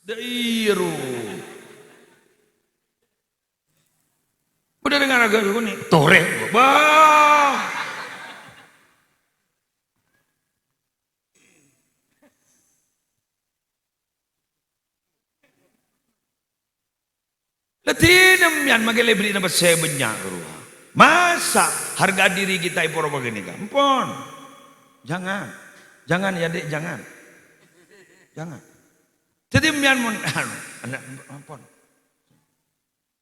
Dairu. Udah dengar agak ini tore. Wah. Letinem yan magelebri na ba seben nya keruah. Masa harga diri kita iporo begini gampon. Jangan. Jangan ya Dek, jangan. Jangan. Jadi mian mun anak ampun.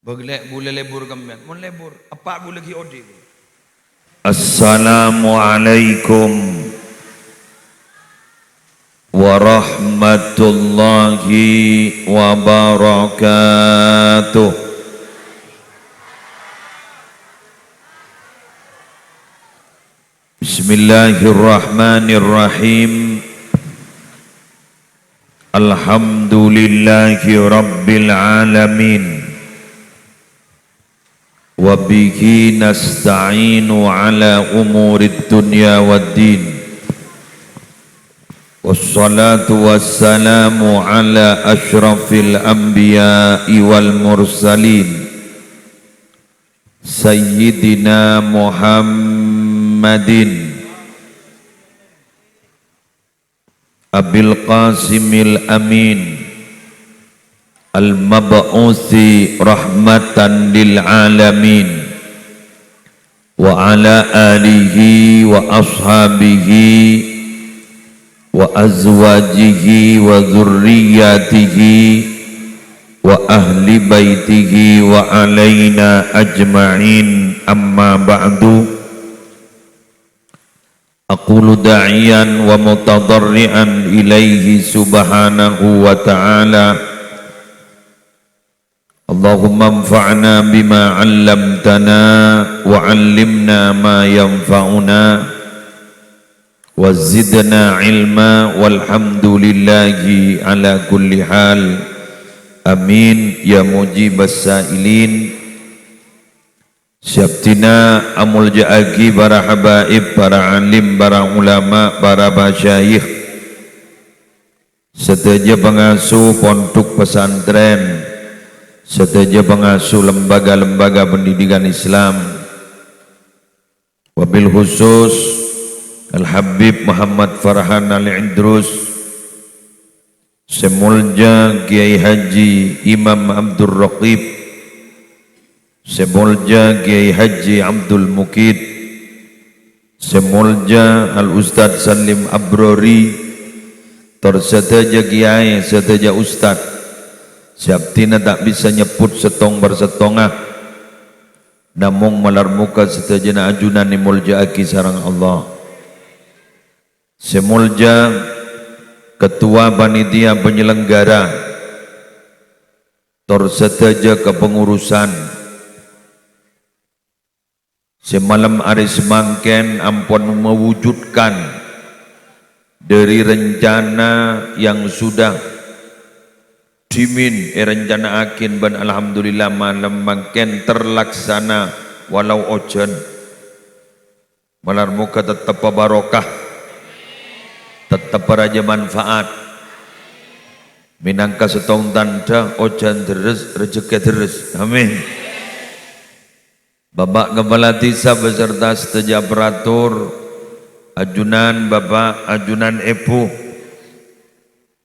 Boleh lebur kamian, mun lebur. Apa boleh lagi odi? Assalamualaikum warahmatullahi wabarakatuh. Bismillahirrahmanirrahim. Alhamdulillahi rabbil alamin. Wa bihi nasta'inu ala umurid dunya waddin. Wassalatu wassalamu ala ashrafil anbiya'i wal mursalin Sayyidina Muhammadin Abil Qasimil Amin Al-Mab'uthi rahmatan lil alamin wa ala alihi wa ashabihi wa azwajihi wa dhurriyyatihi wa ahli baitihi wa alaina ajma'in amma ba'du. Aqulu da'iyan wa mutadarri'an ilaihi subhanahu wa ta'ala. Allahumma anfa'na bima 'allamtana wa 'allimna ma yanfa'una wa zidna 'ilma walhamdulillahi ala kulli hal. Amin ya mujibas sa'ilin. Syabtina amul ja'agi para habaib, para alim, para ulama, para masyayikh, seteja pengasuh pondok pesantren, seteja pengasuh lembaga-lembaga pendidikan Islam, wabil khusus Al-Habib Muhammad Farhan Al-Idrus, Semulja Kiai Haji Imam Abdul Raqib, Semulja Kiai Haji Abdul Mukid, Semulja Al-Ustadz Salim Abrori, terseteja Kiai, seteja Ustadz, siaptina tak bisa nyebut setong bersetongah, namung malar muka seteja ajunan ni mulja aki sarang Allah. Semulja Ketua Panitia Penyelenggara, terseteja kepengurusan, semalam hari semangken ampun mewujudkan dari rencana yang sudah dimin rencana akin ban alhamdulillah malam mangken terlaksana walau ojen malar muka tetap barokah, tetap raja manfaat, minangka setong tanda ojen deres rezeki deres, amin. Bapak Kepala Desa beserta seteja peratur, ajunan Bapak, ajunan Ibu,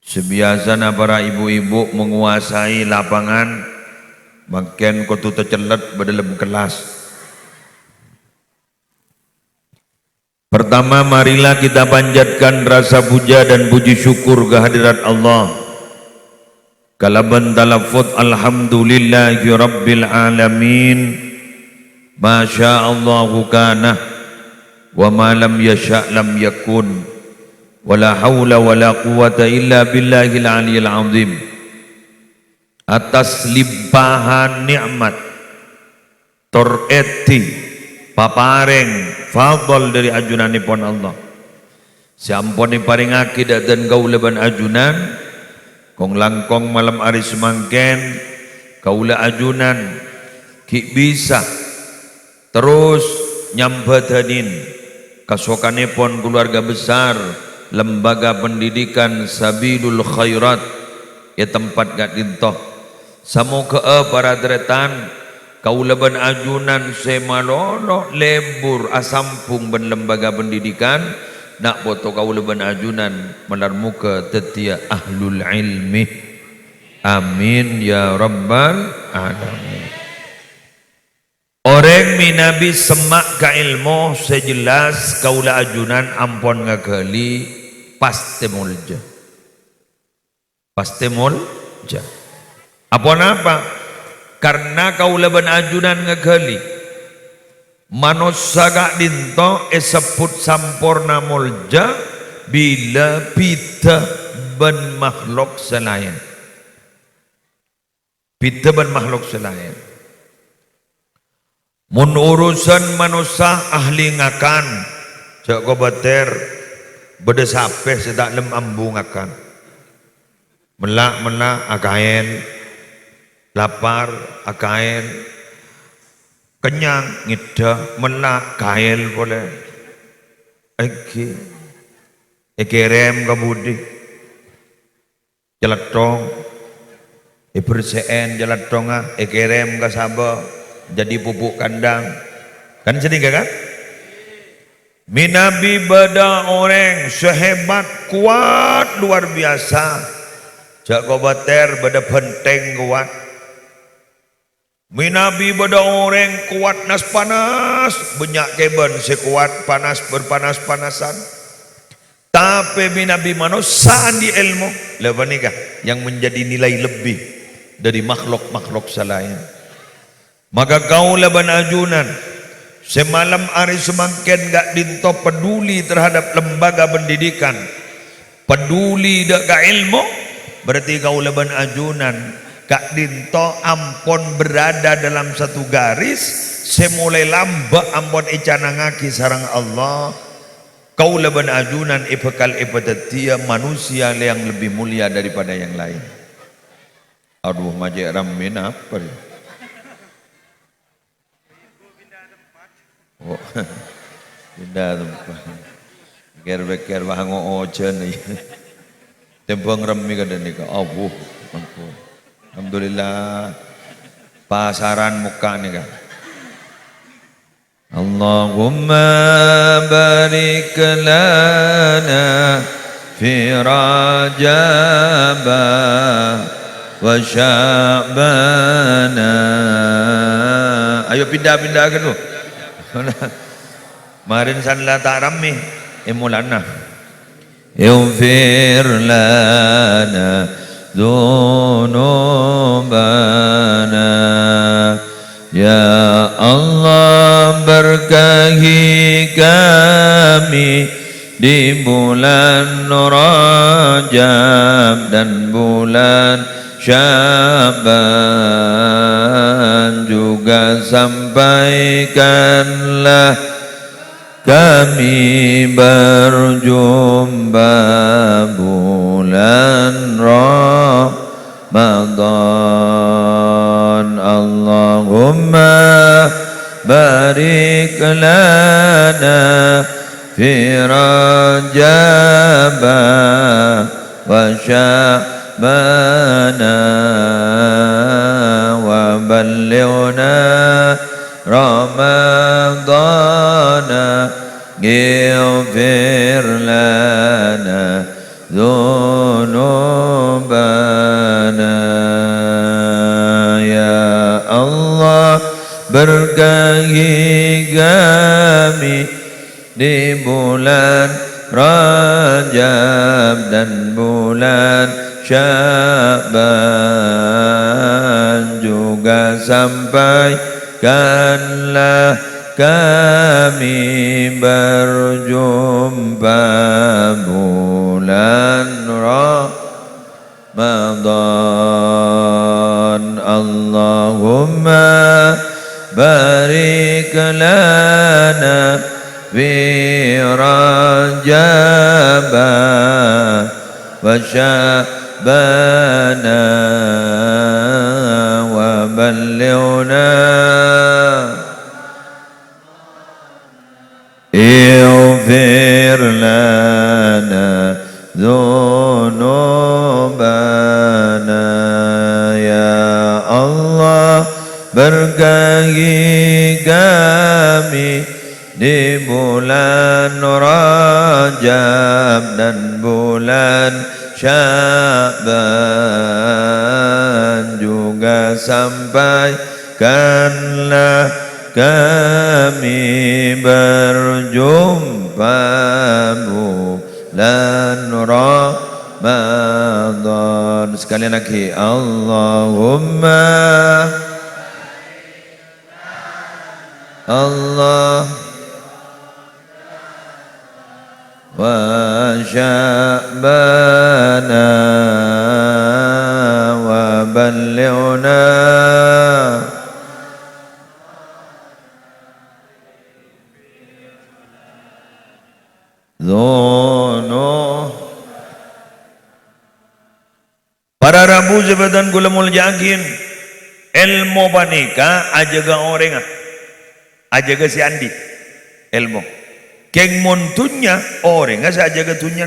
sebiasana para ibu-ibu menguasai lapangan, makin kutu tercelet berdalam kelas. Pertama, marilah kita panjatkan rasa puja dan puji syukur kehadirat Allah. Kalaban talafut alhamdulillahi rabbil alamin. Masya Allahu kana wa ma lam yasha' lam yakun wa la hawla wa la quwata illa billahil aliyil azim. Atas limpahan nikmat toreti papareng fadl dari ajunanipun Allah, sampun paringake dan kaula ban ajunan kong langkong malam hari semangken kaula ajunan ki bisa terus nyambadanin kasokanipun keluarga besar Lembaga Pendidikan Sabilul Khairat ya tempat gak dintoh samo ke para dretan kaulaban ajunan semalono lebur asampung ben lembaga pendidikan nak foto kaulaban ajunan melar muka tetia ahlul ilmi amin ya rabbal alamin. Orang minabi semak ka ilmu sejelas kaula ajunan ampon ngakali paste mulja. Paste mulja. Apa? Karena kaula ban ajunan ngakali manusia gak dinto esebut sampurna mulja bila pita ban makhluk selain. Pita ban makhluk selain. Mun urusan manusia ahli ngakan cak kobater beda sape sedak lem ambu ngakan melak akain lapar akain kenyang ngida melak kail boleh ekerem kabudi jalatong iberseen jalatonga ekerem kasaba jadi pupuk kandang kan sedih kan minabi beda orang sehebat kuat luar biasa jak kobater beda penting kuat minabi beda orang kuat nas panas banyak keben sekuat panas berpanas-panasan tapi minabi manusia di ilmu lepas nikah yang menjadi nilai lebih dari makhluk-makhluk selain. Maka kau laban ajunan semalam hari semakin gak dinto peduli terhadap lembaga pendidikan peduli dek ilmu berarti kau laban ajunan gak dinto ampon berada dalam satu garis semulai lambak ampon icanangaki sarang Allah kau laban ajunan ibekal ibadatia manusia yang lebih mulia daripada yang lain. Aduh majek ramin apa dia? Oh, pindah tempat. Ger-ger bahango ojen ni. Tempang remi kada ni ka. Aduh, ampun. Alhamdulillah. Pasaran muka ni ka. Allahumma barik lana fi Rajab wa Sya'bana. Ayo pindah-pindah ke tu. Marin sanla tak rame emulana Ighfir lana dzunubana ya Allah berkahi kami di bulan Rajab dan bulan Sya'ban juga sampaikanlah kami berjumpa bulan Ramadan. Allahumma barik lana fi Rajab wa Sya'bana wa ballighna Ramadana ighfir lana dzunubana ya Allah berkahi kami di bulan Rajab dan bulan Sya'ban juga sampaikanlah kami berjumpa bulan Ramadan. Allahumma barik lana fi Rajab wa Sya'bana wa ballighna ighfir lana dzunubana dan bulan Sya'ban juga sampaikanlah kami berjumpa bulan Ramadan. Sekalian lagi, Allahumma Allah wa sya'bana wa ballighna zono. Para rabu jabatan gulamul yakin ilmu panika ajaga orang ajaga si andi ilmu keng montunya orang ajaga tunya.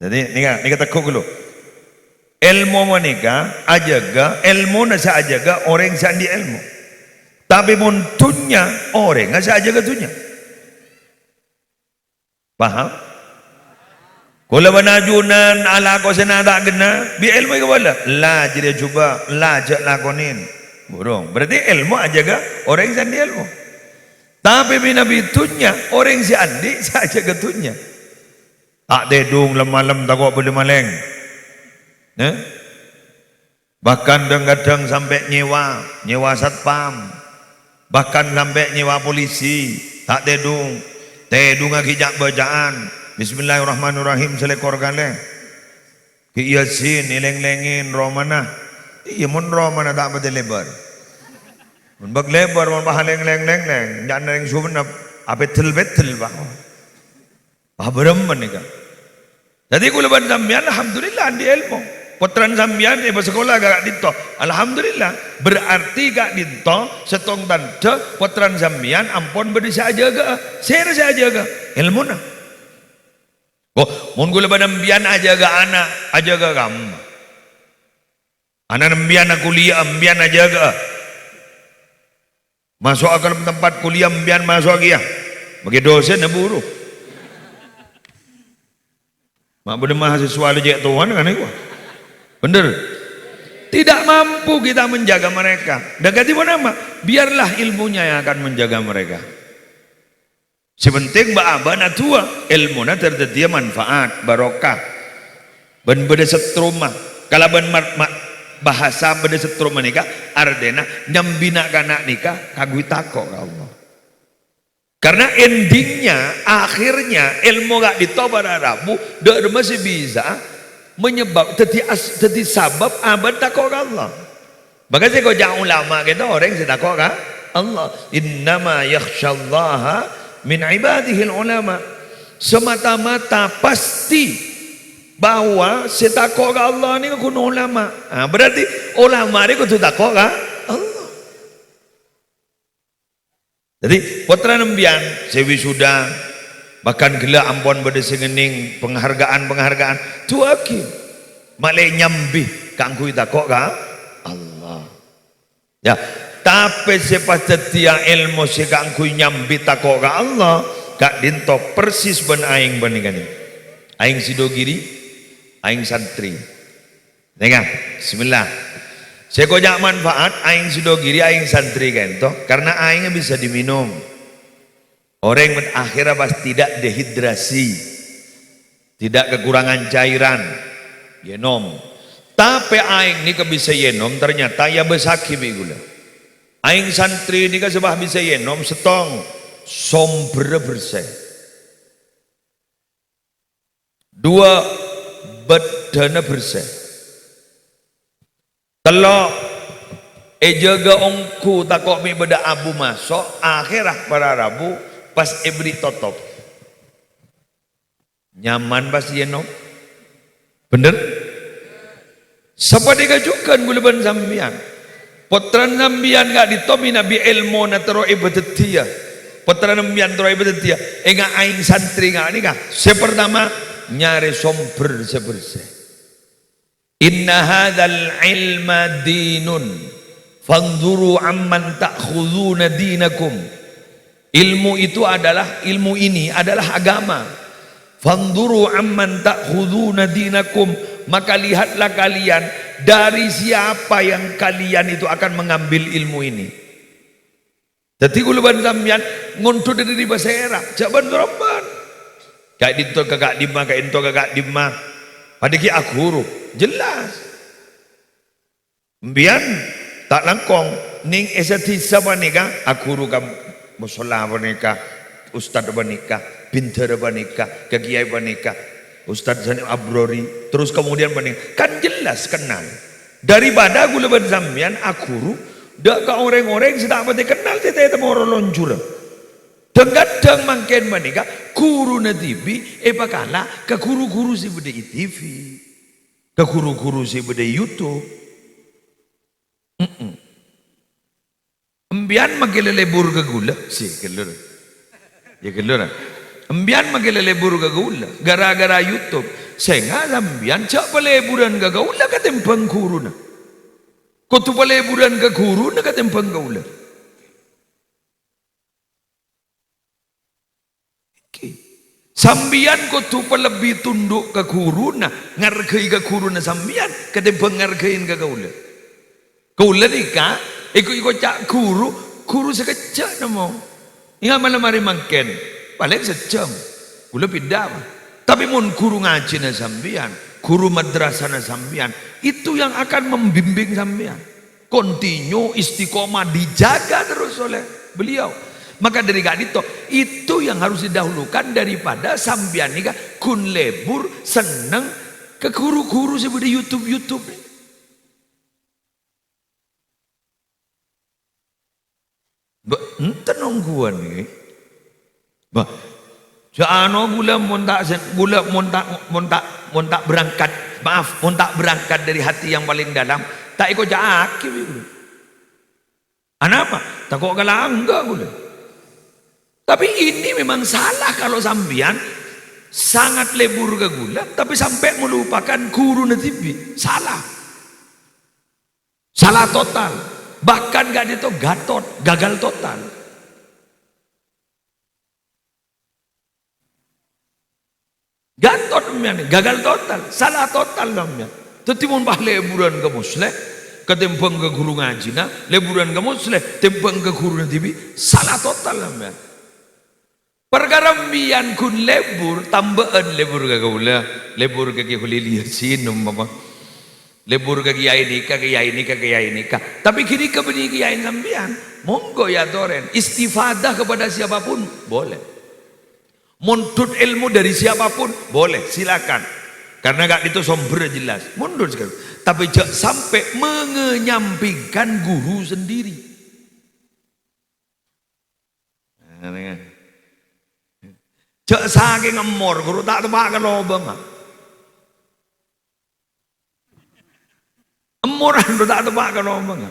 Jadi nika tekuk dulu ilmu panika ajaga ilmu nasa ajaga orang si andi ilmu, tapi montunya orang ajaga tunya. Paham? Kula banajunan ala ko senada gena bi ilmu ke wala la jadi cuba la jak lakonin burung berarti ilmu ajaga orang yang andi ilmu, tapi bina bitunya orang si andi saja getunya tak dedung lem-malam takut boleh maleng bahkan kadang sampai nyewa satpam, bahkan sampai nyewa polisi tak dedung ngakijak bacaan Bismillahirrahmanirrahim selekor kali ki yasin ileng-lengin romana iya mun romana tak betul lebar mun bag lebar mun bahaleng leng jangan yang subenap apa betul bah berem menika. Jadi kula ban sampean alhamdulillah di ilmu putran sampean di sekolah gak dinto alhamdulillah berarti gak dinto setong tante putran sampean ampun bede saja ga saya saja ga ilmu na. Oh, mun gula banambian aja ga anak aja ga kamu. Anak nambian kuliah ambian aja ga. Masuk ke tempat kuliah ambian masuk ya. Bagi dosen na buru. Mak bener mahasiswa lejek tuan kan itu. Bener. Tidak mampu kita menjaga mereka. Dagati nama, biarlah ilmunya yang akan menjaga mereka. Sepenting mbak abana tua ilmu na terjadi manfaat barokah ben beda setrumah kalau ben bahasa beda setrumah nikah ardena nyambina kanak nikah kagui tako ka Allah karena endingnya akhirnya ilmu gak ditobar Arabu dak masih bisa menyebab jadi sabab abad tako ka Allah maka saya kau jangan ulama kita orang sedako ka Allah innama yakhsyallaha min ibadihil ulama semata-mata pasti bahwa setakwa ke Allah ni kuno ulama berarti ulama ni kudu takwa ke Allah. Jadi putra nembian sewi sudah bahkan gila ampun bade sengening penghargaan tuaki malai nyambi kangku takwa ke Allah ya. Tapi sepas setia ilmu sekang ku nyambi takok ka Allah kak dinto persis ben aing beningani aing sidogiri aing santri dengar bismillah saya kojak manfaat aing sidogiri aing santri kento karena aingnya bisa diminum orang akhirnya pas tidak dehidrasi tidak kekurangan cairan yenom tapi aing ni bisa yenom ternyata ya besaki bigula aing santri ini kan sebab bisa yenom setong somber bersih dua bedana bersih telok ejaga ongku takok mi beda abu masuk akhirah para rabu pas ibri totop nyaman pas yenom bener siapa digajukan gulaban sambian putra nambian gak ditomi nabi ilmu na tero ibadatiyah putra nambian tero ibadatiyah enggak aing santri gak nikah sepertama nyari somber sebersih inna hadzal ilma dinun fanzuru amman ta'khuduna dinakum ilmu itu adalah ilmu ini adalah agama Fanzuru amman ta'khuduna dinakum, maka lihatlah kalian dari siapa yang kalian itu akan mengambil ilmu ini. Jadi kuluban sampeyan nguntu dari bahasa Arab, jaban romban. Kayak dinto kakak dimah, kayak into kakak dimah. Padiki aku jelas. Mbian tak langkong ning esati sama nika aku kam musalla banika, ustad banika, pinter banika, kiai banika, Ustaz Salim Abrori, terus kemudian banika. Kan jelas kenal. Daripada kuluban sampeyan aku dak ka orang-orang sudah apa kenal tete temo loncur. Kadang mangken manika guru na TV pakala ke guru-guru si bede TV, ke guru-guru si bede YouTube. Embian magelele bur ke gula si kelur. Ya kelur. Embian magelele bur ke gula gara-gara YouTube. Sehingga sambian cak peleburan ke gula katempang guru na. Kutu peleburan ke guru na katempang gula. Sambian kutu lebih tunduk ke guru na ngargai ke guru na sambian ketimbang ngargain ke gaula. Gaula nika ikut cak guru sekejap namo. Ingat malam hari mangken paling sejam gula pindah. Tapi mun guru ngaji na sambian, guru madrasah na sambian, itu yang akan membimbing sambian. Kontinu istiqomah dijaga terus oleh beliau. Maka dari gadito itu yang harus didahulukan daripada sambian nika kun lebur seneng ke guru-guru seperti YouTube. Enten nungguan nih. Bah, jano gula montak berangkat, maaf, montak berangkat dari hati yang paling dalam, tak ikut jaki. Kenapa? Tak kok kalah enggak gula. Tapi ini memang salah kalau sambian sangat lebur ke gula, tapi sampai melupakan guru netibi. Salah total. Bahkan gak itu gagal total. Gagal total, salah total namanya. Tetimun bah leburan ke musleh, ketempang ke guru ngaji na, leburan ke musleh, tempang ke guru netibi, salah total namanya. Perkara mian kun lebur tambahan lebur ke gaula, lebur ke hulili sinum mama, lebur ke kiai nikah. Tapi kini ke beni kiai sambian, monggo ya toren istifadah kepada siapapun boleh, muntut ilmu dari siapapun boleh, silakan. Karena gak itu sumber jelas, mundur sekali. Tapi jangan sampai mengenyampingkan guru sendiri. Cek saking ngemor guru tak tebak lobang. Emuran guru tak tebak lobang.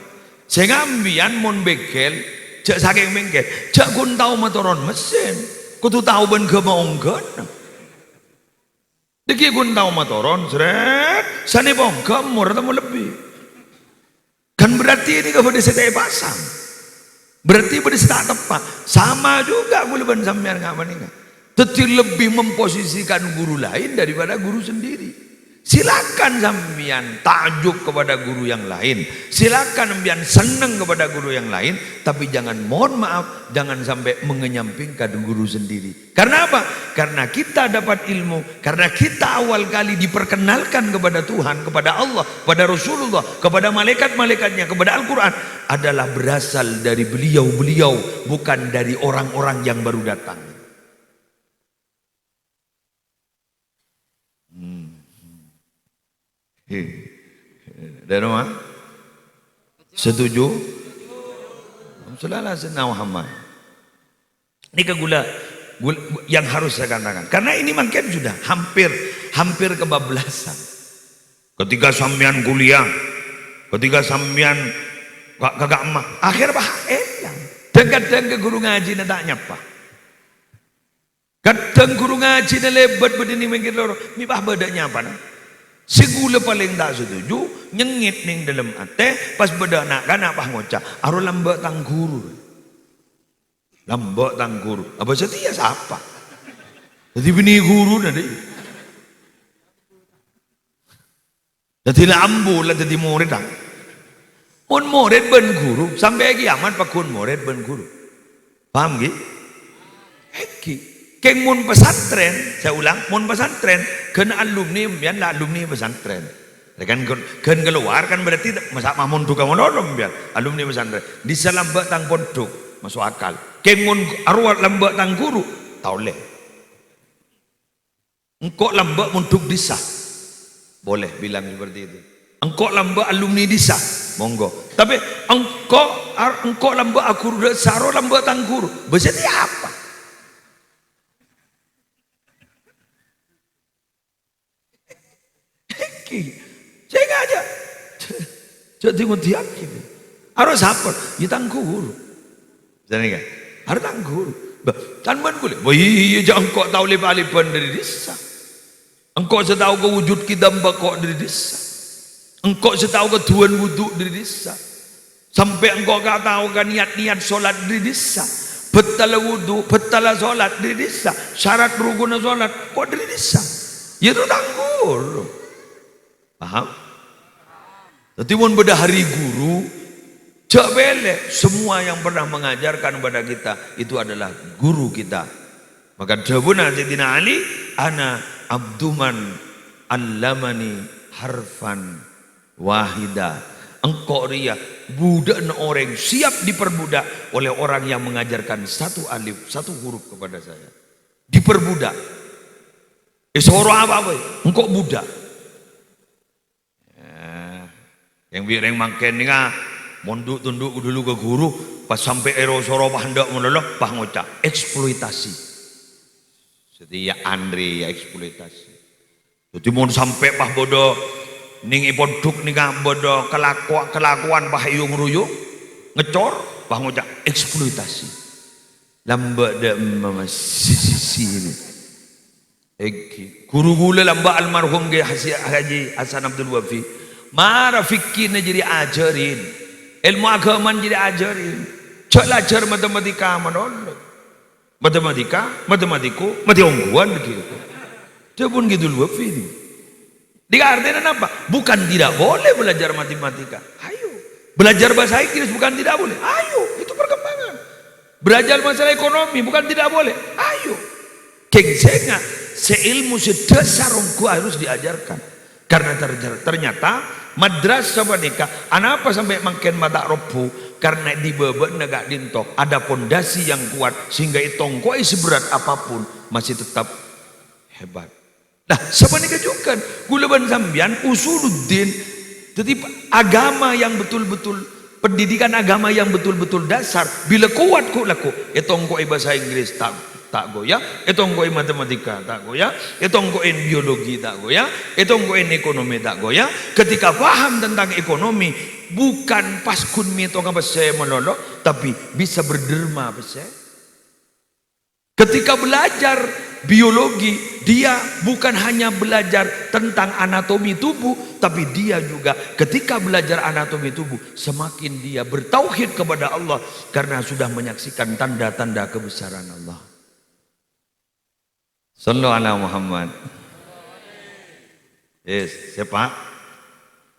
Sehingga ambian mon bekel, cek saking bengkel, cek kun tahu motoron mesin, kutu tahu ben kemaungkan. Deki kun tahu motoron, seret, sani bongkam murah tamu lebih. Kan berarti ini kepada setai pasang. Berarti pada setak tepat. Sama juga gula ban sampean ngapain ini. Tetapi lebih memposisikan guru lain daripada guru sendiri. Silakan sampean takjub kepada guru yang lain. Silakan sampean senang kepada guru yang lain, tapi jangan, mohon maaf, jangan sampai mengenyampingkan guru sendiri. Karena apa? Karena kita dapat ilmu, karena kita awal kali diperkenalkan kepada Tuhan, kepada Allah, kepada Rasulullah, kepada malaikat-malaikatnya, kepada Al-Quran adalah berasal dari beliau-beliau, bukan dari orang-orang yang baru datang. Dan rumah setuju? Sallallahu alaihi Muhammad. Ini gula yang harus saya katakan. Karena ini mungkin sudah hampir kebablasan. Ketika sampean kuliah, ketika sampean kagak emah, akhir bah elang. Kadang ke guru ngaji nak nyapa. Kadang guru ngaji nak lebat bedini mungkin loro, mi bah bedanya apa nah? Segula paling tak setuju nyengit ning dalam ate pas beda nak kan apa ngocak aru lambak tang guru apa setia siapa Jadi bini guru nanti. Jadi lambu lah jadi murid dah. Mun murid ben guru sampai kiamat pakun murid ben guru. Paham gitu? Eki. Keng mun pesantren, saya ulang, mun pesantren kena alumni biar lah alumni pesantren. Kan keluar kan berarti masa mamun tukang monolog biar alumni pesantren. Di selambak tang pondok masuk akal. Keng mun arwah lambak tang guru tau leh. Engkau lambak untuk disa. Boleh bilang seperti itu. Engkau lambak alumni disa, monggo. Tapi engkau lambak aku saro lambak tang guru. Berarti apa? Saya ngajak. Jadi ngerti yakin. Harus apa? Ya tang guru. Jadi kan? Harus tang guru. Tanpa boleh. Wah iya jangan kau tahu lepas-lepas dari desa. Engkau setahu ke wujud kita mbak dari desa. Engkau setahu ke Tuhan wudhu dari desa. Sampai engkau gak tahu kan niat-niat solat dari desa. Betala wudhu, betala solat dari desa. Syarat rukun solat kok dari desa. Ya itu tanggur. Paham? Tapi mun beda hari guru, cak bele. Semua yang pernah mengajarkan kepada kita itu adalah guru kita. Maka jawabna Sayyidina Ali, ana abduman allamani harfan wahida. Engkau ria budak orang siap diperbudak oleh orang yang mengajarkan satu alif, satu huruf kepada saya. Diperbudak. Soro apa? Engkau budak. Yang bireng mangken ni kan monduk tunduk dulu ke guru pas sampai ero soro pahandak menolok pah ngocak eksploitasi. Setia Andre ya eksploitasi. Jadi mau sampai pah bodoh ning ipoduk ning bodoh kelakuan pah yung ruyung ngecor pah ngocak eksploitasi. Lambat dak sisi ini. Guru gula lambat almarhum Haji Hasan Abdul Wafi. Mara fikir jadi ajarin, ilmu agama jadi ajarin. Celajar matematika menolong. Matematiku, mati ongguan begitu. Dia pun gitu loh, ini. Dikatakan apa? Bukan tidak boleh belajar matematika. Ayo. Belajar bahasa Inggris bukan tidak boleh. Ayo, itu perkembangan. Belajar masalah ekonomi bukan tidak boleh. Ayo. Kengsenga, seilmu sedasar ongku harus diajarkan. Karena ternyata madrasah menikah, apa sampai makin mata robu karena di bebek negak dintok ada pondasi yang kuat sehingga itongkoi seberat apapun masih tetap hebat. Nah, sebenarnya juga gulaban sambian usuluddin, jadi agama yang betul-betul pendidikan agama yang betul-betul dasar bila kuat ku laku itongkoi bahasa Inggris tak goyah, itongkoi matematika tak goyah, itongkoi biologi tak goyah, itongkoi ekonomi tak goyah. Ketika paham tentang ekonomi, bukan pas kun mito ka saya melolok, tapi bisa berderma saya. Ketika belajar biologi, dia bukan hanya belajar tentang anatomi tubuh, tapi dia juga ketika belajar anatomi tubuh, semakin dia bertauhid kepada Allah karena sudah menyaksikan tanda-tanda kebesaran Allah. Sallallahu ala Muhammad. Yes, siapa?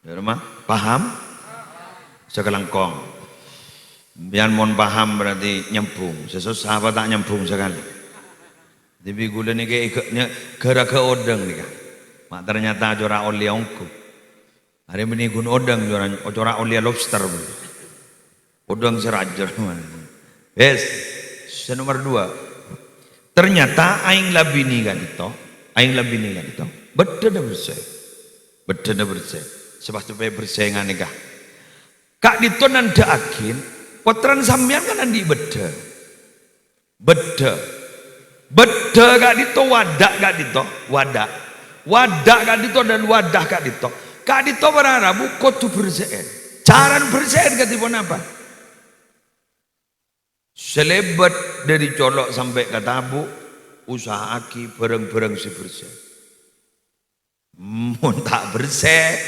Rumah? Paham? Sekelangkong. Biar mon paham berarti nyempung. Sesusah apa tak nyempung sekali. Tapi gula ni ikutnya gara-gara odang ni kan. Mak ternyata jora oli ongku. Hari ini gun odang jora oli lobster. Odang serajar. Yes. Nomor 2. Ternyata aing labini kan itu, betul bersih, sebab supaya bersih nikah. Kak dito nanda akin, potran sambian kan andi beda kak dito wadah kak dito dan wadah kak dito berharap kotu bersih, cara bersih kak dito apa? Selebat dari colok sampai ke tabu, usaha aki bareng-bareng si bersih. Mun tak bersih,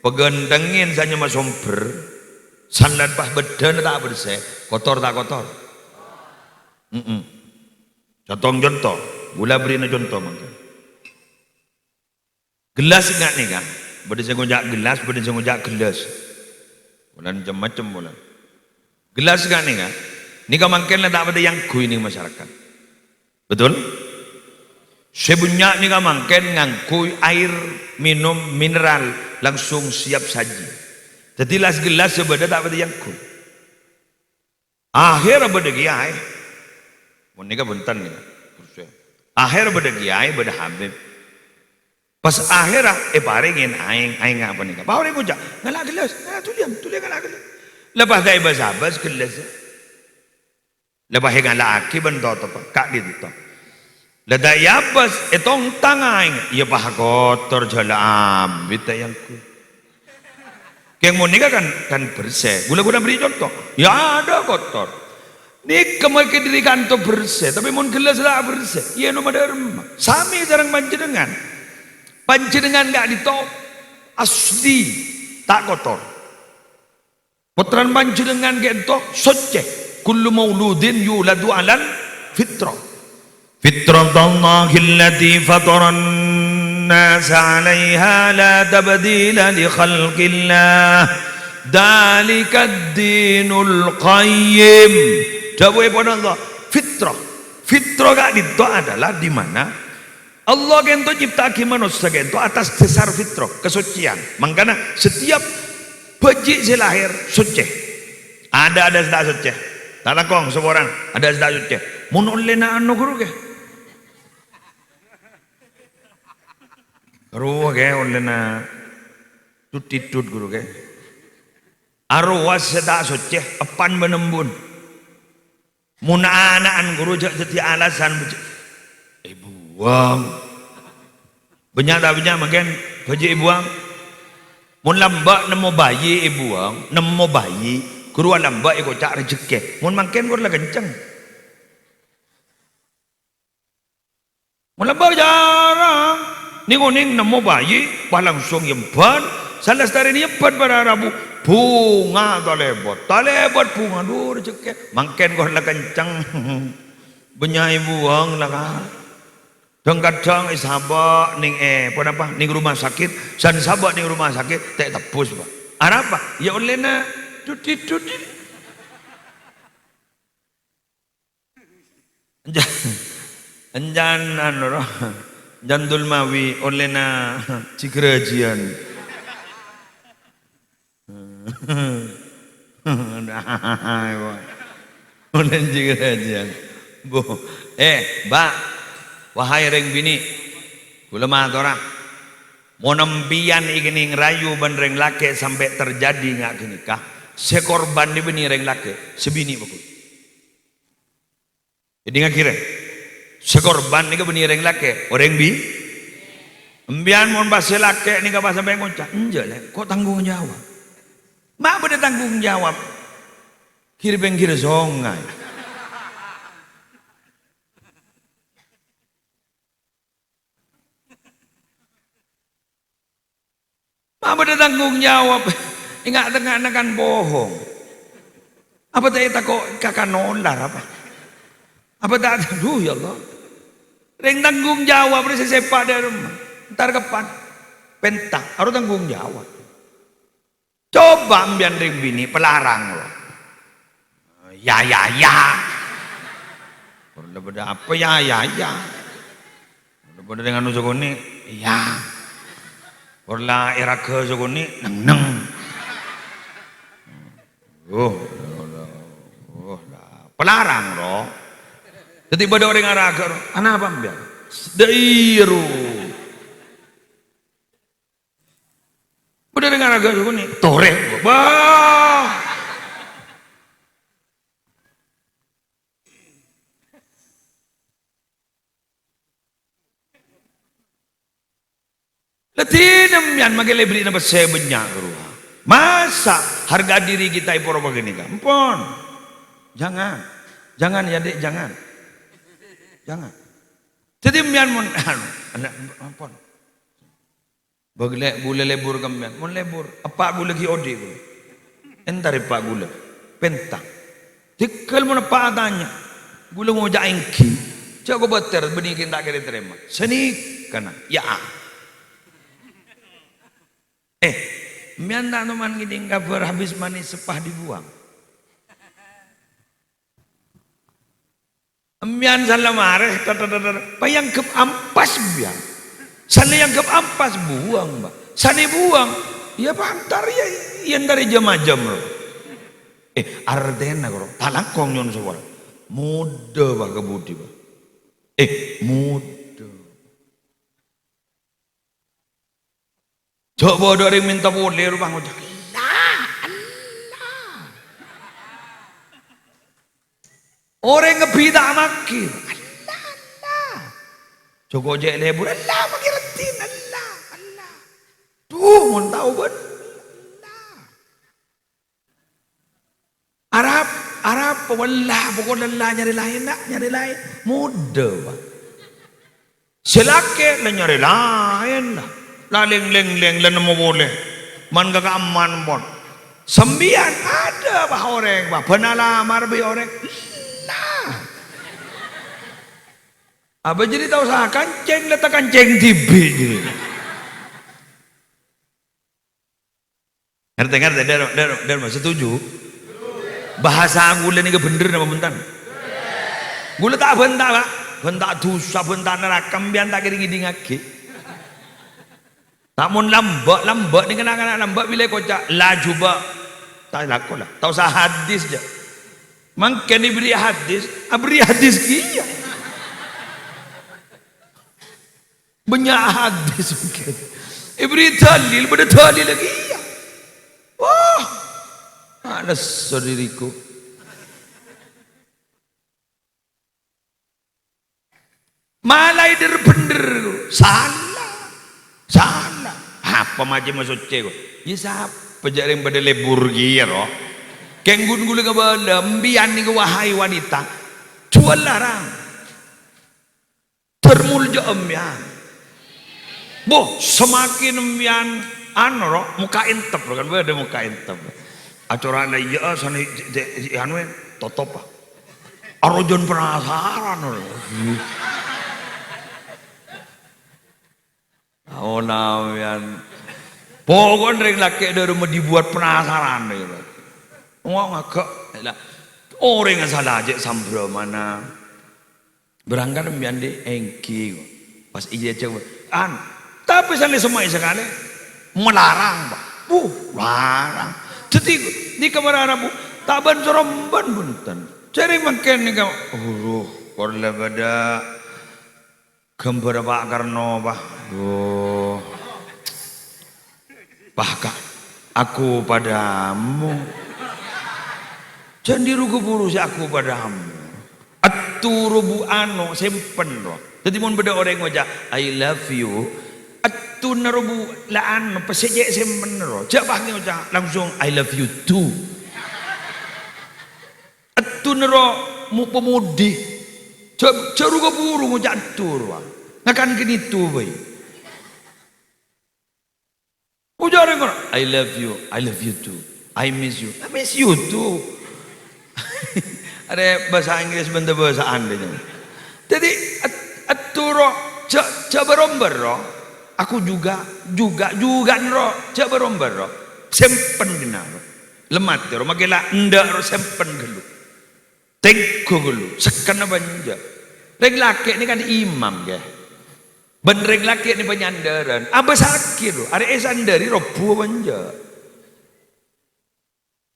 pegandengin saja mas somber, sandan pas bedan tak bersih, kotor tak kotor. Jotong Gula beri na contoh mangga. Gelas enggak nih kan? Beda saya ngojak gelas, beda saya ngojak gelas. Bulan macam-macam bulan. Gelas enggak nih kan? Ini kan mungkin lah tak ada yang kui nih masyarakat. Betul? Sebenarnya nih kan mungkin ngangkui air minum mineral langsung siap saji. Jadi las gelas sebeda tak ada yang kui. Akhir beda kiai. Mau nikah bentar nih kan? Akhir beda kiai, beda habib. Pas akhirah paringin aing apa nih? Bawa ni puncak, ngalah gelas, tulian ngalah gelas. Lepas dah bahas gelas. Lepas ngalah aki bentar tu kak di tu. Lepas yabas etong tangan, ya bah kotor jalan bita yang ku. Yang mau nikah kan bersih. Gula beri contoh, ya ada kotor. Ni kemarin diri kantor bersih, tapi mau gelas lah bersih. Iya nomor derma. Sami jarang panjenengan. Panjenengan enggak ditop asli tak kotor. Putran panjenengan gitu suci. Kullu mauludin yuladu alal fitrah. Fitratallahi allati fataran nas 'alaiha la tabdila li khalqillah. Dalikad dinul qayyim. Dawuh pada Allah, fitrah. Fitrah gak itu adalah di mana Allah gento ciptaki manusia gento atas dasar fitrah, kesucian. Makanya setiap biji lahir suci. Ada sudah suci. Tak lakong seorang ada sudah suci. Mun olena anu guru ke? Guru ke olena tutitut guru ke? Arwas sudah suci, apan menembun. Mun anaan guru jadi alasan buang banyak makan baju buang mun lambak nemu bayi buang nemu bayi guru lambak ikut cak rezeki mun makan guru lah kencang mun lambak jarang ning nemu bayi bah langsung yempan salah setari ni yempan pada Rabu bunga talebot bunga dur rezeki makan guru lah kencang banyak buang lah kan kadang sahabat ning apa ning rumah sakit san sahabat ning rumah sakit tak tepus pak apa ya olehna tutit anjan anu jandul mawi olehna cikrajian oleh cikrajian bu mbak wahai reng bini kula matur mau nembian iki ngerayu ben reng laki sampai terjadi ngak nikah sekorban di bini reng laki sebini bakul jadi ngakira sekorban iki bini reng laki orang bi embian mon basa laki nikah pas sampai ngucap enje le kok tanggung jawab mak beda tanggung jawab kiri bengkir zongai apa ada tanggung jawab ingat tengah kan bohong apa tak kok kakak nolar apa tak aduh ya Allah ring tanggung jawab ini sepak dari rumah ntar kapan pentak harus tanggung jawab coba ambian ring bini pelarang loh ya berbeda apa ya berbeda dengan nusuk ini ya Orla era ke sogoni neng. Pelarang roh. Jadi pada orang araga anak apa ambil? Dairu. Pada orang araga sogoni tore. Bah. Letinem yang magelai beli nama saya banyak ruah. Masa harga diri kita ipor begini kan? Ampun. Jangan ya dek, jangan. Jadi mian mon anak ampun. Bagle boleh lebur kamian, mon lebur. Apa gula ki odi gula? Entar apa gula? Pentang. Tikal mon apa adanya? Gula mau jaingki. Cak ko beter benikin tak kira terima. Senik kana. Ya. Mian tak numan gini kabar habis manis sepah dibuang. Mian salah marah, payang ke ampas biang. Sana yang ke ampas buang, mbak. Sana buang, ya pantar ya, yang dari jam-jam loh. Ardena koro, talakong yon suara. Muda bah kebudi bah. Muda. Coba dari minta boleh rupang ucap. Orang ngebida maki. Allah. Joko je lebur Allah makiretin Allah. Tuh mun tahu kan. Arab wallah pokok Allah nyari lain nak nyari lain muda bah. Selake lah nyari lain lah. Leng lah nemu boleh. Man gak aman pun. Sembian ada bah orang bah. Penalamar bi orang. Apa jadi tahu sah kancing letak kancing TV jadi. Ngerti der setuju? Bahasa gula ni ke bener nama bentan? Gula tak bentak pak, bentak dosa bentak neraka biar tak kiri ngaki. Namun lambak ni kena lambak bila kocak laju pak tak laku lah. Tahu sah hadis je. Mungkin diberi hadis kia. Banyak hadis mungkin. Ibri dalil, pada dalil lagi ya. Wah, ada saudiriku. Malai bener, salah. Apa macam masuk cewek? Ya siapa jaring pada lebur giro? Kenggun gula ke bala, mbian ni ke wahai wanita. Jual larang. Termulja embian. Boh, semakin mian anu muka intep kan ada muka intep. Acara ya sana anu totop. Arojon penasaran. Oh namian. Pokok reng laki dari rumah dibuat penasaran gitu. Wong agak orang yang salah aja sambro mana. Berangkat mian di engki. Pas ije cewek tapi sana semua sekali melarang pak, larang. Jadi di kamar bu, taban seromban bunten. Cari makan ni kau, korla beda gambar pak Karno pak, bahkan aku padamu, jangan dirugu burus aku padamu. Aturu bu ano simpen roh. Jadi mun beda orang wajah I love you. Atu narubu laan pasejek simpen roh. Jabah ni wajah langsung I love you too. Atu naro mu pemudi. Caru ke buru wajah atur wah. Ngakan kini tu boy. Wajah orang I love you too. I miss you too. Ada bahasa Inggris bentuk bahasa Anda. Jadi aturo jabaromber aku juga nro jabaromber sempen gina lemat ro magela ndak ro sempen gelu tengko gelu sekana banja reng laki ni kan imam ke ben reng laki ni penyandaran aba sakit ro are sandari robu banja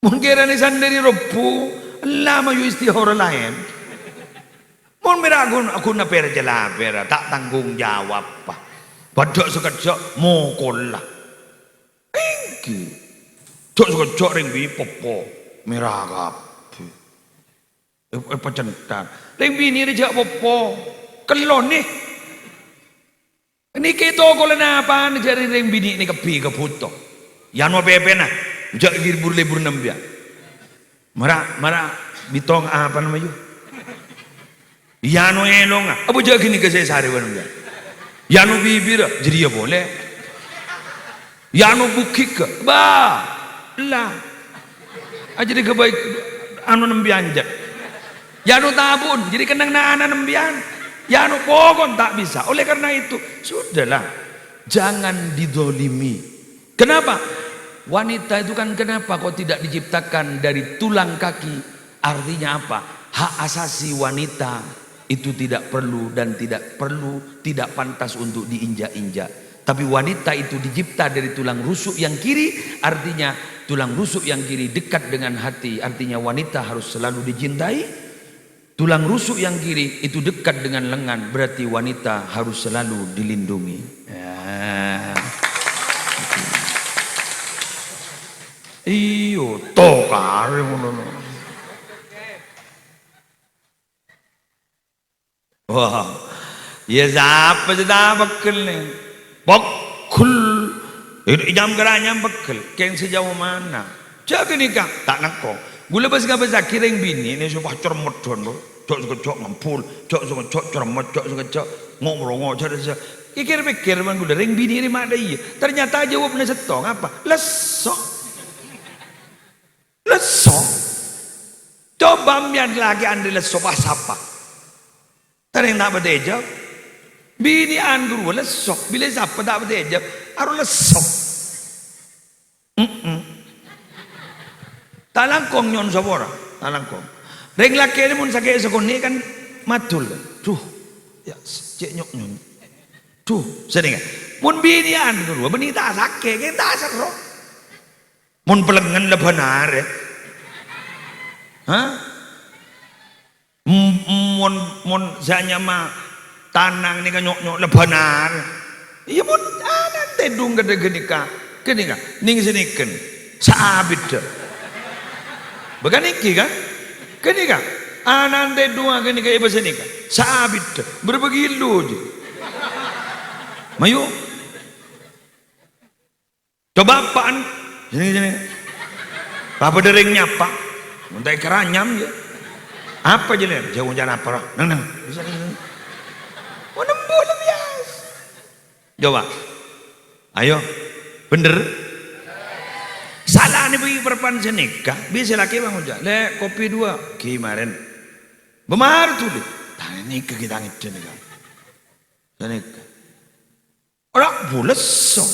mungkin ni sandari robu lama yu istihara lain. Mun miragun aku na pera tak tanggung jawab pa. Padok sekejap mokol lah. Engki. Dok sekejap ring bi popo miragap. Pacentan. Ring bini rejak popo kelon ni. Ini kita kolan apa ni jari ring bini ni kepi keputok. Yang mau pepe nah. Jak libur nambia. Marah bitong apa namanya? Yano elong apa jak gini ke saya sari wanamnya? Yano bibir jadi ya boleh. Yano bukik bah lah. Aja di kebaik anu nembian jak. Yano tabun jadi kenang na anak nembian. Ya anu pokok tak bisa. Oleh karena itu, sudahlah. Jangan didolimi. Kenapa? Wanita itu kan kenapa kok tidak diciptakan dari tulang kaki? Artinya apa? Hak asasi wanita itu tidak perlu dan tidak pantas untuk diinjak-injak. Tapi wanita itu dicipta dari tulang rusuk yang kiri, artinya tulang rusuk yang kiri dekat dengan hati, artinya wanita harus selalu dicintai. Tulang rusuk yang kiri itu dekat dengan lengan, berarti wanita harus selalu dilindungi. Ya. Iyo, tokar ngono. Wah, ya siapa sudah bekel nih? Bekul, jam geranya bekel. Keng sejauh mana? Jaga nikah, tak nakko. Gula pas gak bisa kiring bini ini supaya cermet dono, cok ngempul, cok cermet, cok ngomong cok. Pikir man gula ring bini ini mana iya? Ternyata jawabnya setong apa? Lesok. Coba mian lagi anda lesok apa? Ternyata tak berdeja. Bini anda lesok, bila siapa tak berdeja, harus lesok. Talangkong nyon sabora, talangkong. Reng laki ni mun sakit sekoni kan matul. Tuh, ya cek nyok nyon. Tuh, sedeng. Mun binian dulu, benih tak sakit, kita serro. Mun pelengan le benar. Hah? Mun saya mah tanang ni kan nyok le benar. Iya mun anak tedung gede genika, ning siniken. Saabit. Bukan iki kan? Kini kan? Anande dua kini kayak bahasa ini kan? Sabit berbagi lu je. Mayu. Coba apaan? Sini. Apa deringnya apa? Muntai keranyam je. Apa je nih? Jauh jangan apa? Nang. Bisa. Mana boleh bias? Coba. Ayo. Bener. Salah nih bagi perpan senikah, bisa laki bang ujar, le kopi 2, kemarin, bemar tuh deh, tanya nikah kita ngecen nikah, senikah, orang bules so,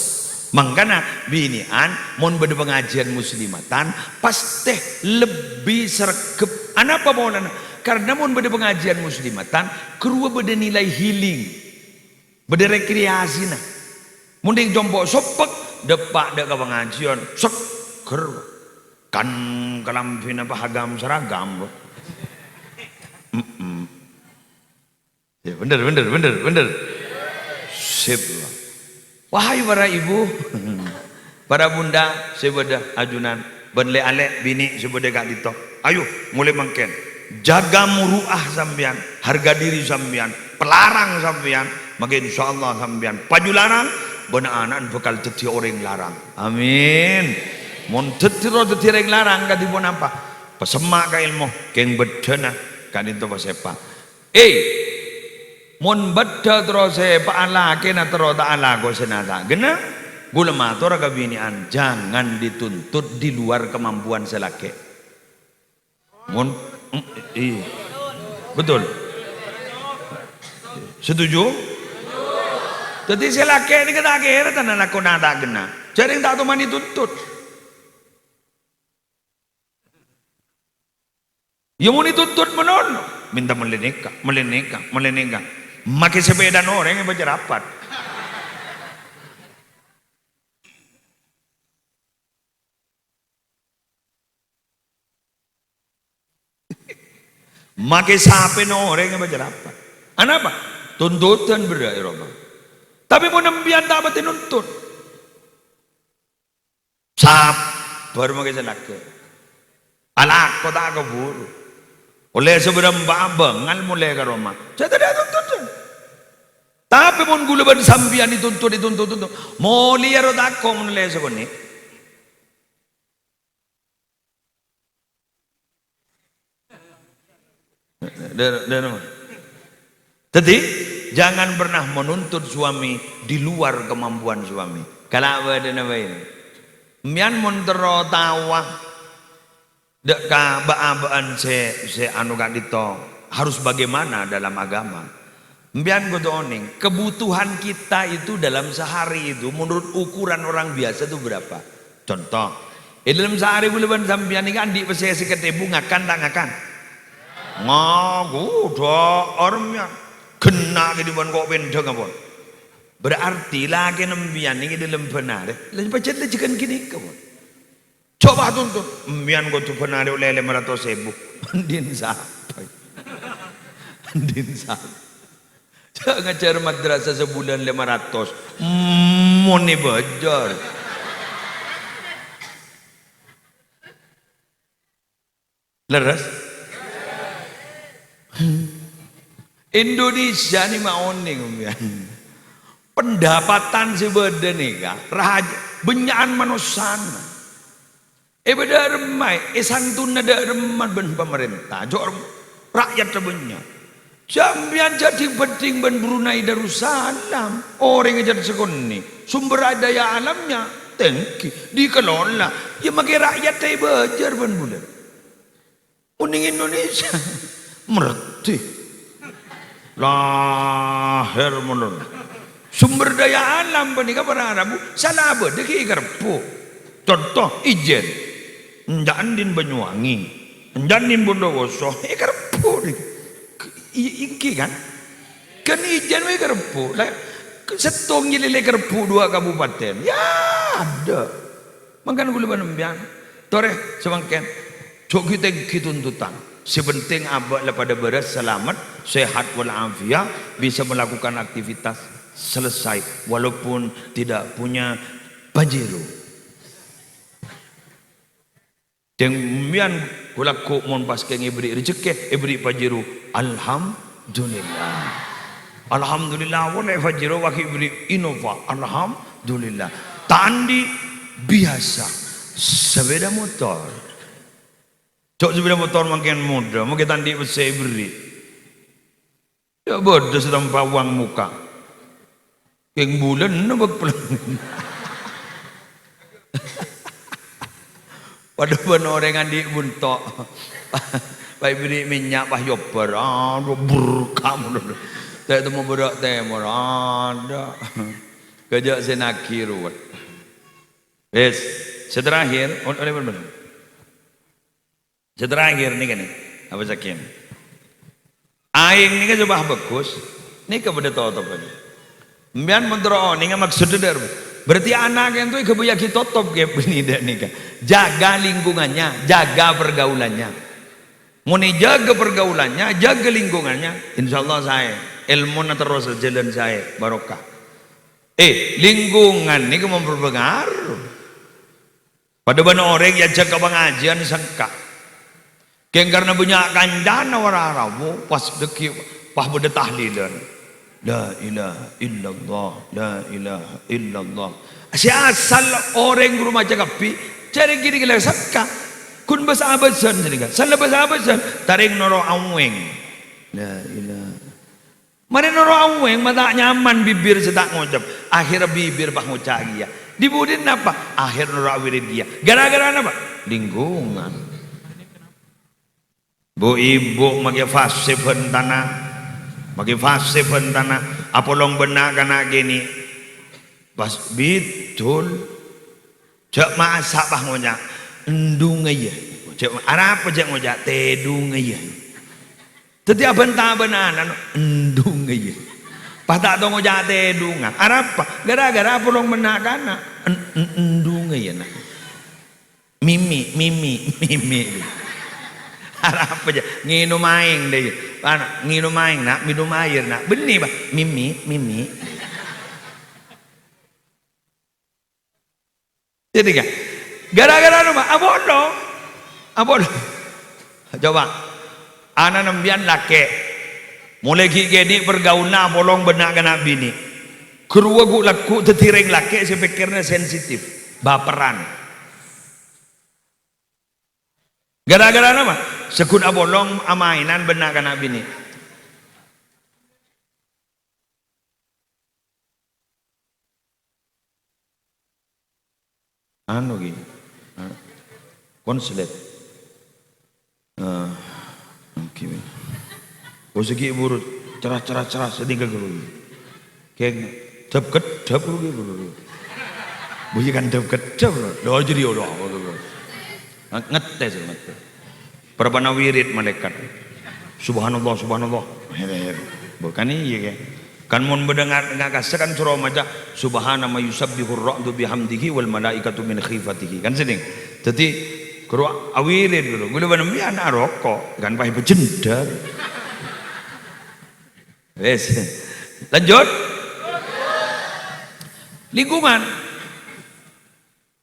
makanya binian, mon beda pengajian muslimatan, pasti lebih sergep, apa mau nana? Karena mon beda pengajian muslimatan, kedua beda nilai healing, beda rekreasi nah, mending jompo sopek, depak dek pengajian, sok. Kan kalampin apa hagam seragam loh. Ya bener. Sip. Wahai para ibu, para bunda, sebeda ajunan, benle alek bini sebeda kak dito. Ayo mulai mangken. Jaga muruah sambian, harga diri sambian, pelarang sambian, maka insyaallah sambian. Paju larang, benar anak bakal jadi orang larang. Amin. Mon tetiro tetireng larang kati pun apa? Pesemak ka ilmu, keng bedena kadi to pasepa. Mon bedda terus sepa ala kena terus ta ala go senata. Gena gula matur ka binian jangan dituntut di luar kemampuan selaki. Mon betul. Setuju? Jadi selaki ini kata akhirnya tanah lakona tak gena. Jadi tak tu mani tuntut. Yang mau dituntut menon, minta meleneka. Makin sepeda orang yang baca rapat. Makin sape orang yang baca rapat. Apa? Tuntutan berat ya Roma. Tapi mau nembian tak apa nuntut. Sabar makin selaka. Alak kau tak keburu. Oleh sebelum bangal mulai ke Roma. Saya tidak tuntut. Tapi pun gula ban sambian dituntut. Mau lihat tak kau mulai sebelum ni. Jadi jangan pernah menuntut suami di luar kemampuan suami. Kalau ada apa ini? Mian montero tawa. Dek ka baabaan se anu kak dito harus bagaimana dalam agama. Mbian gue oning, kebutuhan kita itu dalam sehari itu menurut ukuran orang biasa itu berapa? Contoh, dalam sehari bulan sambian ini kan di pesesi ketebu ngakan tak ngakan? Ngaku dah orangnya kena ke depan kok benteng apa? Berarti lagi nembian ini dalam benar. Lalu baca dia jangan gini kawan. Coba tuntut, mbian gue tuh benar oleh 500.000. Andin sampai, andin sampai. Jangan ngajar madrasah sebulan 500. Moni bajar. Leres? Indonesia ni mau ning pendapatan sebeda nih kak raja benyakan manusana beda remai santun ada reman ben pemerintah jor rakyat terbanyak jambian jadi penting ben Brunei Darussalam orang yang jadi sekoni sumber daya alamnya tengki dikelola ya makai rakyat tay bejar ben bulan uning Indonesia merti lahir menurut sumber daya alam penikah para Arabu salah apa deki kerpu contoh ijen njandin Banyuwangi njandin Bondowoso kerpu iki kan ijen we kerpu setong lele kerpu 2 kabupaten ya ada makan gula banembian toreh semangken cok kita tuntutan sepenting abad pada beras selamat sehat walafiat bisa melakukan aktivitas selesai walaupun tidak punya pajero demian kulaku mon paske ngibri rezeki ibri pajero alhamdulillah alhamdulillah wala pajero wa ibri innova alhamdulillah tandi biasa sepeda motor cok sepeda motor makin muda, mungkin tadi saya beri. Ya bodoh sedang pawang muka. Yang bulan nabak pelan. Padahal orang yang di buntok, pak beri minyak pak yoper, berkam. Saya tu mau berak temor, ada. Kerja senakir ruwet. Yes, seterakhir, oleh benar. Terakhir nih kan apa sakin aing nih kan coba bagus nih kepada top ini mbian mentero nih kan maksudnya berarti anak yang tuh kebuya kita top kayak ini deh nih kan jaga lingkungannya jaga pergaulannya mau nih jaga pergaulannya jaga lingkungannya insyaallah saya ilmu terus jalan saya barokah lingkungan nih kan memperpengaruh pada benar orang yang jaga pengajian sengkak karena banyak kandana orang Arabu pas deki pas beda tahlilan la ilaha illallah la ilaha illallah asal orang guru macam kapi cari kiri kira sakka kun bahasa abasan jadi kan salah bahasa abasan taring noro aweng la ilaha mari noro aweng mata nyaman bibir setak ngucap akhir bibir bah ngucap dia dibudin apa akhir noro awirin dia gara-gara apa lingkungan bu ibu magi fase pentana apolong benak kana gini pas betul cak masak bah ngonya endung aja cak apa cak ngoja tedung aja setiap benta benanan endung aja pas tak tahu ngoja tedungan apa gara-gara apolong benak kana endung aja nak mimi apa aja nginum aing deh anak nginum aing nak minum air nak benih bah mimi jadi kan gara-gara apa abono coba anak nembian laki mulai gini pergaulan bolong benak kena bini kerua gu laku tetireng laki saya pikirnya sensitif baperan gara-gara apa sekun abolong amainan benak kana bini anu gini konslet oke. Kau segi burut cerah sedih ke guru. Kayak dap kedap guru. Bukan dap kedap loh. Jadi udah ngetes. Perbana wirid malaikat. Subhanallah. Bukan iya kan mun mendengar ngakasakan surah maca subhana ma yusabbihur ra'du bihamdihi wal malaikatu min khifatihi kan seding. Jadi kru awirid dulu. Gula banam ya anak rokok kan pakai bejendar. Wes. Lanjut. Lingkungan.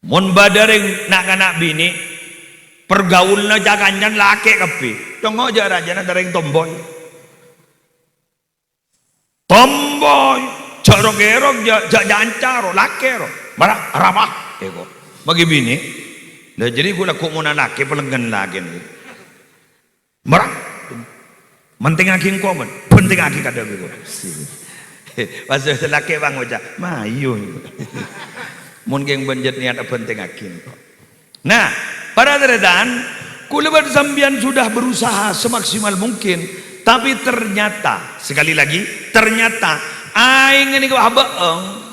Mun badareng nak bini pergaulna jaganjan laki kepi. Tonggo jarajana dareng tomboy. Tomboy, jarok-gerok, jancaro, lakero, marah, ramah, ego. Bagi bini, dah jadi gula kumuna laki pelenggan lagi nih. Marah, penting aking komen, penting aking kata gue. Pasal laki bang oja, mayu. Mungkin benjet niat penting aking. Nah, para teredan, kulaban sambian sudah berusaha semaksimal mungkin. Tapi ternyata, sekali lagi, ternyata aing ini kau baeng.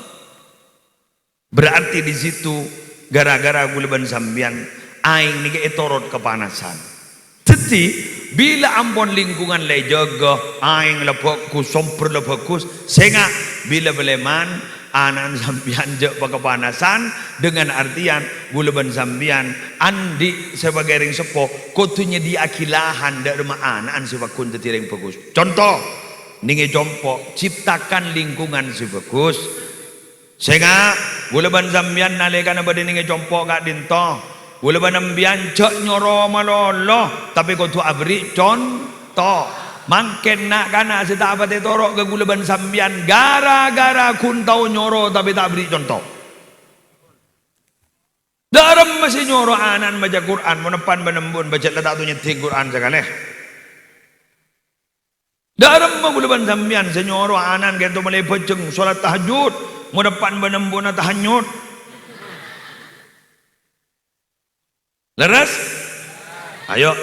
Berarti di situ gara-gara gulaban sambian aing ini etorot kepanasan. Jadi bila ampun lingkungan le jaga aing le fokus, somper le fokus, sehingga bila beleman anan sambian je kepanasan dengan artian gulaban sambian andi sebagai ring sepo kotunya diakilahan dari anan sebakun tetiring bagus. Contoh ninge jompo ciptakan lingkungan si bagus sehingga gulaban sambian nalekan abadi ninge jompo gak dinto gulaban ambian cek nyoro malolo tapi kotu abri contoh mangken nak kana seta apa te torok ke gulaban sambian gara-gara kun tau nyoro tapi tak beri contoh. Dalam masih nyoro anan baca Quran menepan benembun baca letak tu nyeting Quran sekali. Dalam gulaban sambian senyoro anan gitu mulai peceng solat tahajud menepan benembun tahanyut. Leras? Ayo.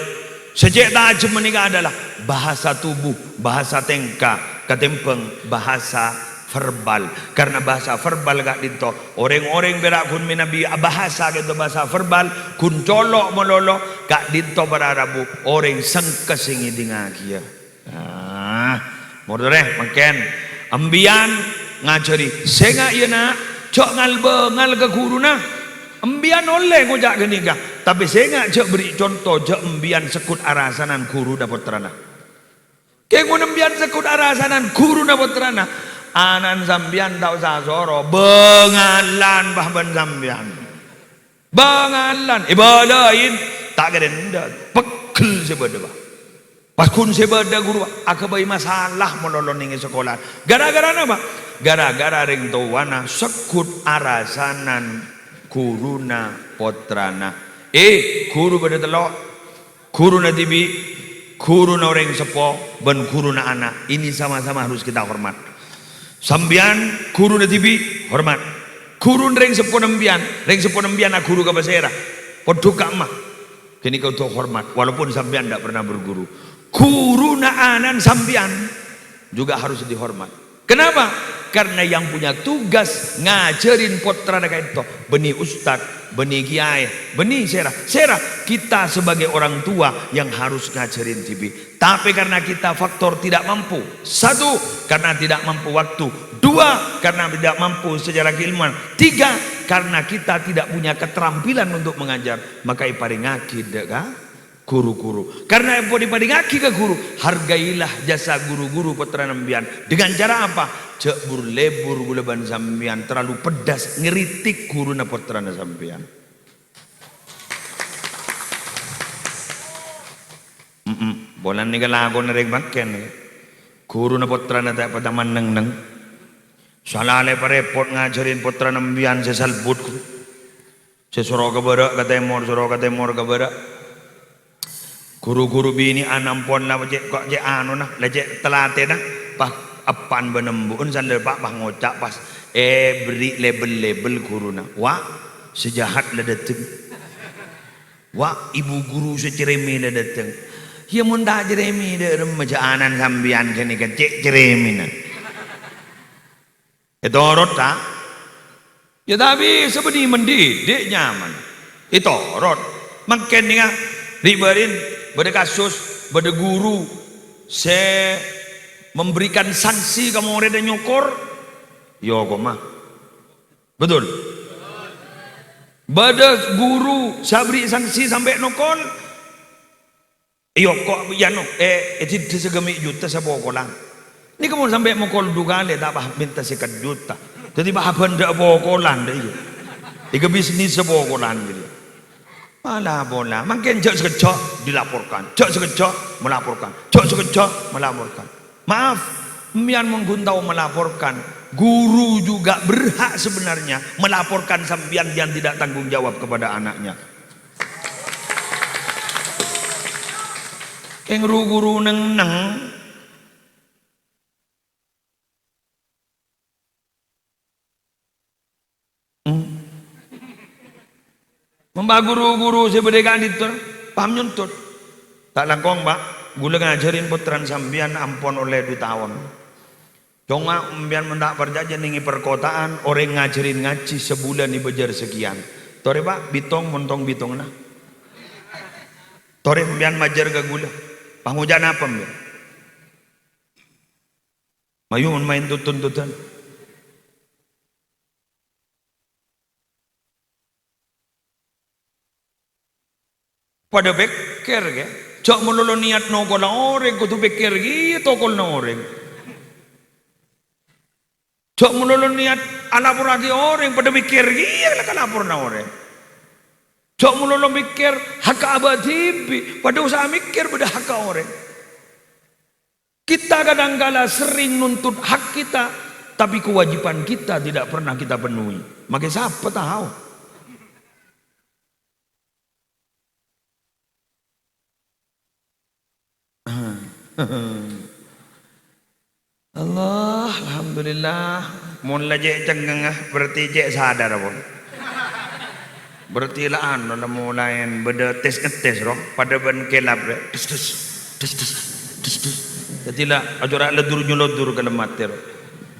Sejak tajam menikah adalah bahasa tubuh, bahasa tengka, ketempeng, bahasa verbal. Karena bahasa verbal gak dinto. Orang-orang berak kun minabi bahasa gitu bahasa verbal kun colok melolo gak dinto para Arabu. Orang sengkes ingi dingakia. Mordoreh makin ambian ngajari. Senga iya nak cok ngal ke guru na. Embian oleh ngojak genika tapi saya nggak cek beri contoh cek embian sekut arasanan guru dapat terana kayak embian sekut arasanan guru dapat terana anan sambian tau sasoro bengalan bahban sambian bengalan ibadahin tak gedenda pekel sebeda bah pas kun sebeda guru akabai masalah melolong ning sekolah gara-gara apa gara-gara ring tawana sekut arasanan kuruna potrana guru pada telok kuruna tibi kuruna orang sepo ben kuruna anak ini sama-sama harus kita hormat sambian kuruna tibi hormat kurun ring sepo nembian nak guru ke basera poduka mah kini kau tuh hormat walaupun sambian tidak pernah berguru kuruna anan sambian juga harus dihormat. Kenapa? Karena yang punya tugas ngajarin potra kayak itu benih ustad, benih kiai, benih serah kita sebagai orang tua yang harus ngajarin tibi. Tapi karena kita faktor tidak mampu, satu karena tidak mampu waktu, dua karena tidak mampu secara keilmuan, tiga karena kita tidak punya keterampilan untuk mengajar, maka iparingaki deka guru-guru. Karena yang diparingaki ke guru, hargailah jasa guru-guru putra nembian. Dengan cara apa? Cek lebur gulaban sambian terlalu pedas ngeritik guru na putra sambian. Bolan ni kalago na rin makin guru na putra na tayo padaman nang salale pa report ngajarin putra nembian sa salbut ko sa suro kabara katemor kabara guru-guru bini anampon na kok je ano na leje telate na pa apan benembuun sandal pak ngocak pas beri label guru na wa sejahat la dateng wa ibu guru secereme la dateng Ya mun tak jeremi de remejaanan sambian kene kecik jeremina. Itu orot tak? Ya tapi sebenarnya mendidik nyaman. Itu orot. Makin ni riberin pada kasus pada guru saya memberikan sanksi kamu orang dan nyokor. Yo koma. Betul. Pada guru saya beri sanksi sampai nokol. Yo kok ya no itu segemi juta saya bawa kolang. Ini kamu sampai mokol dua kali tak bah minta sekat juta. Jadi bah benda bawa kolang dah iya. Ika bisnis bawa kolang gitu. Malah bola, makin cok sekejap dilaporkan, cok sekejap melaporkan, cok sekejap melaporkan. Maaf, mian mengguntau melaporkan. Guru juga berhak sebenarnya melaporkan sambian yang tidak tanggung jawab kepada anaknya. Yang guru neng. Membah guru-guru sebedekan itu paham nyuntut tak langkong mbak gula ngajarin putran sambian ampon oleh 2 tahun conga umbian mendak perjanjian ningi perkotaan orang ngajarin ngaji sebulan dibejar sekian tore pak bitong montong bitong nah tore umbian majar ke gula panghujan apa mbak mayun main tutun-tutun pada pikir ke cok melulu niat nokol na orang kutu pikir gitu tokol na orang cok melulu niat alapur lagi orang pada pikir gitu lah kalapur na orang cok melulu mikir hak abadi pada usaha mikir pada hak orang kita kadang-kala sering nuntut hak kita tapi kewajiban kita tidak pernah kita penuhi makanya siapa tahu Allah, alhamdulillah. Mun lajek cengengah berarti jek sadar pun. Berarti lah anu lah mulain beda tes ngetes roh pada ben kelap re. Tes. Jadi lah ajarak ledur nyulodur ke lematir.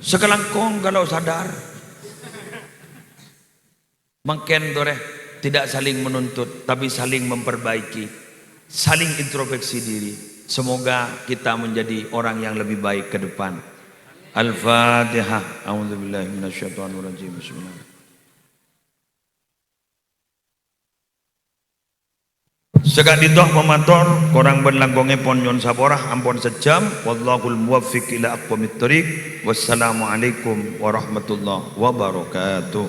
Sekelangkong kalau sadar. Makin tore tidak saling menuntut tapi saling memperbaiki, saling introspeksi diri. Semoga kita menjadi orang yang lebih baik ke depan. Al-Fatihah. A'udzubillahi minasyaitonirrajim. Bismillah. Sekak didoh pemator korang berlanggonge ponyon saborah ampun sejam wallahul muwaffiq ila aqwamit thoriq wassalamualaikum warahmatullahi wabarakatuh.